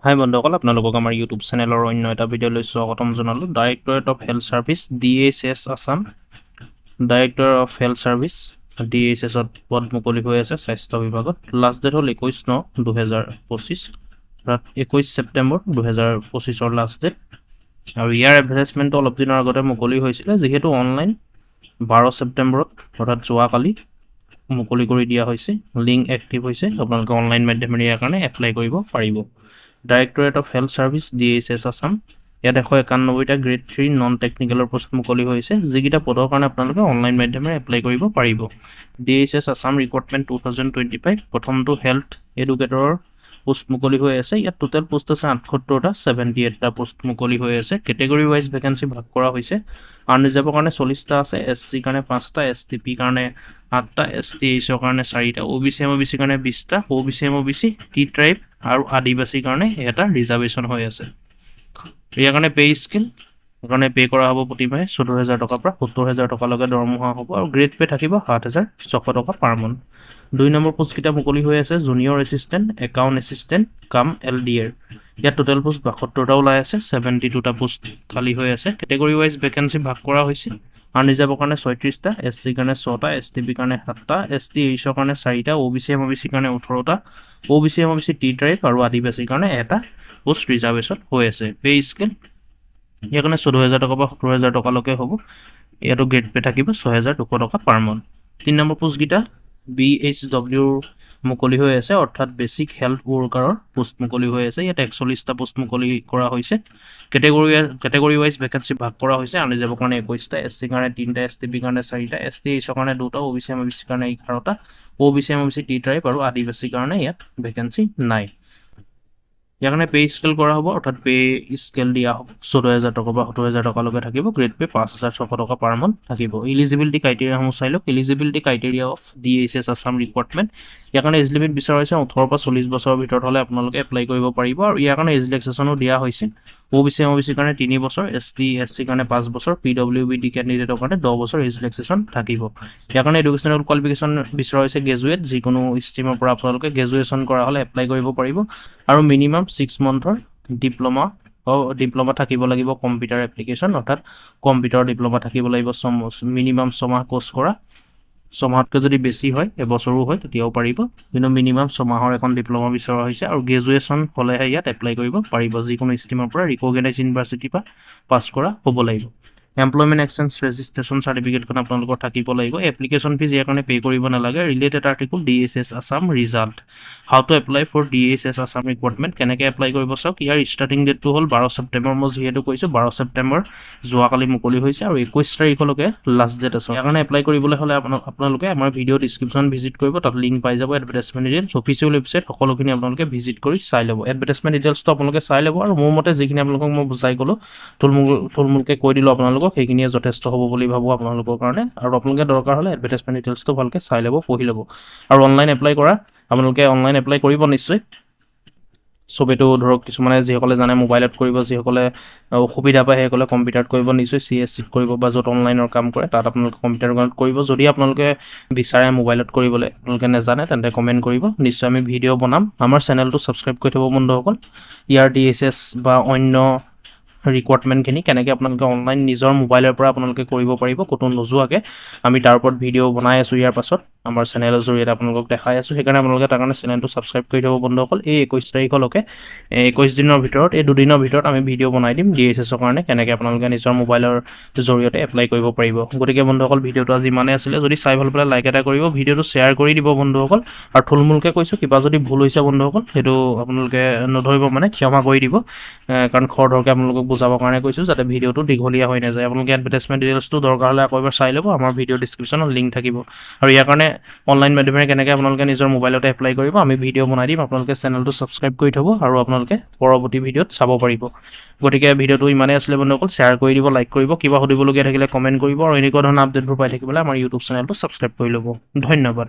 হাই বন্ধুসকল, আপোনালোকক আমাৰ ইউটিউব চেনেলৰ অন্য এটা ভিডিঅ'লৈ স্বাগতম জনালোঁ। Directorate of health services DHS Assam, director of health services DHSত পদ মুকলি হৈ আছে স্বাস্থ্য বিভাগত। লাষ্ট ডেট হ'ল 21/9/2025, 21 ছেপ্টেম্বৰ 2025 লাষ্ট ডেট। আৰু ইয়াৰ এডভাৰটাইজমেণ্টটো অলপ দিনৰ আগতে মুকলি হৈছিলে, যিহেতু অনলাইন 12 ছেপ্টেম্বৰত অৰ্থাৎ যোৱাকালি মুকলি কৰি দিয়া হৈছে। লিংক এক্টিভ হৈছে, আপোনালোকে অনলাইন মাধ্যমেৰে ইয়াৰ কাৰণে এপ্লাই কৰিব পাৰিব। Directorate of health services DHS Assam, ইয়াত 191টা গ্ৰেড 3 নন টেকনিকেলৰ পোষ্ট মুকলি হৈছে, যিকেইটা পদৰ কাৰণে আপোনালোকে অনলাইন মাধ্যমেৰে এপ্লাই কৰিব পাৰিব। DHS আছাম ৰিক্ৰুটমেণ্ট 2025, প্ৰথমটো হেল্থ এডুকেটৰৰ পোষ্ট মুকলি হৈ আছে। ইয়াত টোটেল পোষ্ট আছে 78টা, 78টা পোষ্ট মুকলি হৈ আছে। কেটেগৰী ৱাইজ ভেকেঞ্চি ভাগ কৰা হৈছে। আনৰিজাৰ্ভৰ কাৰণে 40টা আছে, SC কাৰণে 5টা, STP কাৰণে 8টা, STH কাৰণে 4টা, OBC MOBC কাৰণে 20টা, OBC MOBC টি ট্ৰাইব আৰু আদিবাসীৰ কাৰণে এটা ৰিজাৰ্ভেশ্যন হৈ আছে। ইয়াৰ কাৰণে পে স্কেল কাৰণে পে কৰা হ'ব প্ৰতিমাহে 14,000 টকাৰ পৰা 70,000 টকালৈকে দৰমহা হ'ব, আৰু গ্ৰেড পে থাকিব 7,600 টকা পাৰ মান্থ। 2 নম্বৰ পোষ্টকেইটা মুকলি হৈ আছে, জুনিয়ৰ এছিষ্টেণ্ট, একাউণ্ট এছিষ্টেণ্ট কাম LDR। ইয়াত টোটেল পোষ্ট 72টা ওলাই আছে, 72টা পোষ্ট খালী হৈ আছে। কেটেগৰী ৱাইজ ভেকেঞ্চি ভাগ কৰা হৈছে। আনৰিজাৰ্ভৰ কাৰণে 36টা, SC কাৰণে 6টা, STP কাৰণে 7টা, STH কাৰণে 4টা, OBC MOBC কাৰণে 18টা, OBC MOBC টি ট্ৰাইব আৰু আদিবাসীৰ কাৰণে এটা পোষ্ট ৰিজাৰ্ভেশ্যন হৈ আছে। পে স্কেল ইয়াৰ কাৰণে 14,000 টকা পৰা 70,000 টকালৈকে হ'ব। ইয়াতো গ্ৰেড পে থাকিব 6,200 টকা পাৰ মান্থ। 3 নম্বৰ পোষ্টকেইটা BHW মুকলি হৈ আছে, অৰ্থাৎ বেচিক হেল্থ ৱৰ্কাৰৰ পোষ্ট মুকলি হৈ আছে। ইয়াত 41টা পোষ্ট মুকলি কৰা হৈছে। কেটেগৰী ৱাইজ ভেকেঞ্চি ভাগ কৰা হৈছে। আনৰিজাৰ্ভৰ কাৰণে 21টা, SC কাৰণে 3টা, STP কাৰণে 4টা, STH কাৰণে 2টা, OBC MOBC কাৰণে 11টা, OBC MOBC টি ট্ৰাইব আৰু আদিবাসীৰ কাৰণে ইয়াত ভেকেঞ্চি নাই। ইয়াৰ কাৰণে পে স্কেল কৰা হ'ব, অৰ্থাৎ পে স্কেল দিয়া হ'ব 14,000 টকা বা 70,000 টকালৈকে থাকিব। গ্ৰেড পে 5,600 টকা পাৰ মান্থ থাকিব। ইলিজিবিলিটি ক্ৰাইটেৰিয়াসমূহ চাই লওক। Eligibility criteria of DHS Assam recruitment, ইয়াৰ কাৰণে এজ লিমিট বিচৰা হৈছে 18 পৰা 40 বছৰৰ ভিতৰত হ'লে আপোনালোকে এপ্লাই কৰিব পাৰিব, আৰু ইয়াৰ কাৰণে এজ ৰিলেক্সেশ্যনো দিয়া হৈছে। OBC MOBC কাৰণে 3 বছৰ, ST SC কাৰণে 5 বছৰ, PWBD কেণ্ডিডেটৰ কাৰণে 10 বছৰ এজ ৰিলেক্সেশ্যন থাকিব। ইয়াৰ কাৰণে এডুকেশ্যনেল কোৱালিফিকেশ্যন বিচৰা হৈছে গ্ৰেজুৱেট, যিকোনো ষ্ট্ৰীমৰ পৰা আপোনালোকে গ্ৰেজুৱেশ্যন কৰা হ'লে এপ্লাই কৰিব পাৰিব, আৰু মিনিমাম 6 মান্থৰ ডিপ্ল'মা থাকিব লাগিব। কম্পিউটাৰ এপ্লিকেশ্যন, অৰ্থাৎ কম্পিউটাৰ ডিপ্ল'মা থাকিব লাগিব। মিনিমাম 6 মাহ কোৰ্চ কৰা, 6 মাহতকৈ যদি বেছি হয়, এবছৰো হয়, তেতিয়াও পাৰিব, কিন্তু মিনিমাম 6 মাহৰ এখন ডিপ্ল'মা বিচৰা হৈছে, আৰু গ্ৰেজুৱেশ্যন হ'লেহে ইয়াত এপ্লাই কৰিব পাৰিব। যিকোনো ষ্ট্ৰীমৰ পৰা ৰিকগনাইজ ইউনিভাৰ্চিটিৰ পৰা পাছ কৰা হ'ব লাগিব। এমপ্লয়মেণ্ট এক্সচেঞ্জ ৰেজিষ্ট্ৰেশ্যন চাৰ্টিফিকেটখন আপোনালোকৰ থাকিব লাগিব। এপ্লিকেশ্যন ফিজ ইয়াৰ কাৰণে পে' কৰিব নালাগে। Related article DHS Assam result, how to apply for DHS Assam recruitment, কেনেকৈ এপ্লাই কৰিব চাওক। ইয়াৰ ষ্টাৰ্টিং ডেটটো হ'ল 12 ছেপ্টেম্বৰ। মই যিহেতু কৈছোঁ 12 ছেপ্টেম্বৰ যোৱাকালি মুকলি হৈছে, আৰু 21 তাৰিখলৈকে লাষ্ট ডেট আছে। ইয়াৰ কাৰণে এপ্লাই কৰিবলৈ হ'লে আপোনালোকে আমাৰ ভিডিঅ' ডিছক্ৰিপশ্যন ভিজিট কৰিব, তাত লিংক পাই যাব। এডভাৰটাইজমেণ্ট ডিটেইলছ, অফিচিয়েল ৱেবছাইট, সকলোখিনি আপোনালোকে ভিজিট কৰি চাই ল'ব। এডভাৰটাইজমেণ্ট ডিটেইলছটো আপোনালোকে চাই ল'ব, আৰু মোৰ মতে যিখিনি আপোনালোকক মই বুজাই ক'লোঁ, থুলমূলকৈ কৈ দিলোঁ আপোনালোকক, সেইখিনিয়ে যথেষ্ট হ'ব বুলি ভাবোঁ আপোনালোকৰ কাৰণে। আৰু আপোনালোকে দৰকাৰ হ'লে এডভাৰটাইজমেণ্ট ডিটেইলছটো ভালকৈ চাই ল'ব, পঢ়ি ল'ব। আৰু অনলাইন এপ্লাই কৰা, আপোনালোকে অনলাইন এপ্লাই কৰিব নিশ্চয়। চবেইতো ধৰক কিছুমানে যিসকলে জানে মোবাইলত কৰিব, যিসকলে অসুবিধা পায় সেইসকলে কম্পিউটাৰত কৰিব নিশ্চয়। CSCত কৰিব, বা য'ত অনলাইনৰ কাম কৰে তাত আপোনালোকে কম্পিউটাৰত কৰিব। যদি আপোনালোকে বিচাৰে মোবাইলত কৰিবলৈ, আপোনালোকে নাজানে, তেন্তে কমেণ্ট কৰিব, নিশ্চয় আমি ভিডিঅ' বনাম। আমাৰ চেনেলটো ছাবস্ক্ৰাইব কৰি থ'ব বন্ধুসকল। ইয়াৰ DHS বা অন্য ৰিক্ৰুটমেণ্টখিনি কেনেকৈ আপোনালোকে অনলাইন নিজৰ মোবাইলৰ পৰা আপোনালোকে কৰিব পাৰিব ক'তো নোযোৱাকৈ, আমি তাৰ ওপৰত ভিডিঅ' বনাই আছোঁ। ইয়াৰ পাছত আমাৰ চেনেলৰ জৰিয়তে আপোনালোকক দেখাই আছোঁ। সেইকাৰণে আপোনালোকে তাৰ কাৰণে চেনেলটো ছাবস্ক্ৰাইব কৰি থ'ব বন্ধুসকল। এই 21 তাৰিখলৈকে 21 দিনৰ ভিতৰত, এই 2 দিনৰ ভিতৰত আমি ভিডিঅ' বনাই দিম DHSৰ কাৰণে, কেনেকৈ আপোনালোকে নিজৰ মোবাইলৰ জৰিয়তে এপ্লাই কৰিব পাৰিব। গতিকে বন্ধুসকল, ভিডিঅ'টো আজি ইমানেই আছিলে। যদি চাই ভাল পালে লাইক এটা কৰিব, ভিডিঅ'টো শ্বেয়াৰ কৰি দিব বন্ধুসকল। আৰু থুলমূলকৈ কৈছোঁ, কিবা যদি ভুল হৈছে বন্ধুসকল, সেইটো আপোনালোকে নধৰিব, মানে ক্ষমা কৰি দিব, কাৰণ খৰধৰকৈ আপোনালোকক বুজাবৰ কাৰণে কৈছোঁ, যাতে ভিডিঅ'টো দীঘলীয়া হৈ নাযায়। আপোনালোকে এডভাৰটাইজমেণ্ট ডিটেইলছটো দৰকাৰ হ'লে আকৌ এবাৰ চাই ল'ব, আমাৰ ভিডিঅ' ডিছক্ৰিপশ্যনত লিংক থাকিব। আৰু ইয়াৰ কাৰণে অনলাইন মাধ্যমেৰে কেনেকৈ আপোনালোকে নিজৰ মোবাইলতে এপ্লাই কৰিব, আমি ভিডিঅ' বনাই দিম। আপোনালোকে চেনেলটো ছাবস্ক্ৰাইব কৰি থ'ব, আৰু আপোনালোকে পৰৱৰ্তী ভিডিঅ'ত চাব পাৰিব। গতিকে ভিডিঅ'টো ইমানেই আছিলে বন্ধুসকল। শ্বেয়াৰ কৰি দিব, লাইক কৰিব, কিবা সুধিবলগীয়া থাকিলে কমেণ্ট কৰিব, আৰু এনেকুৱা ধৰণৰ আপডেটবোৰ পাই থাকিবলৈ আমাৰ ইউটিউব চেনেলটো ছাবস্ক্ৰাইব কৰি ল'ব। ধন্যবাদ।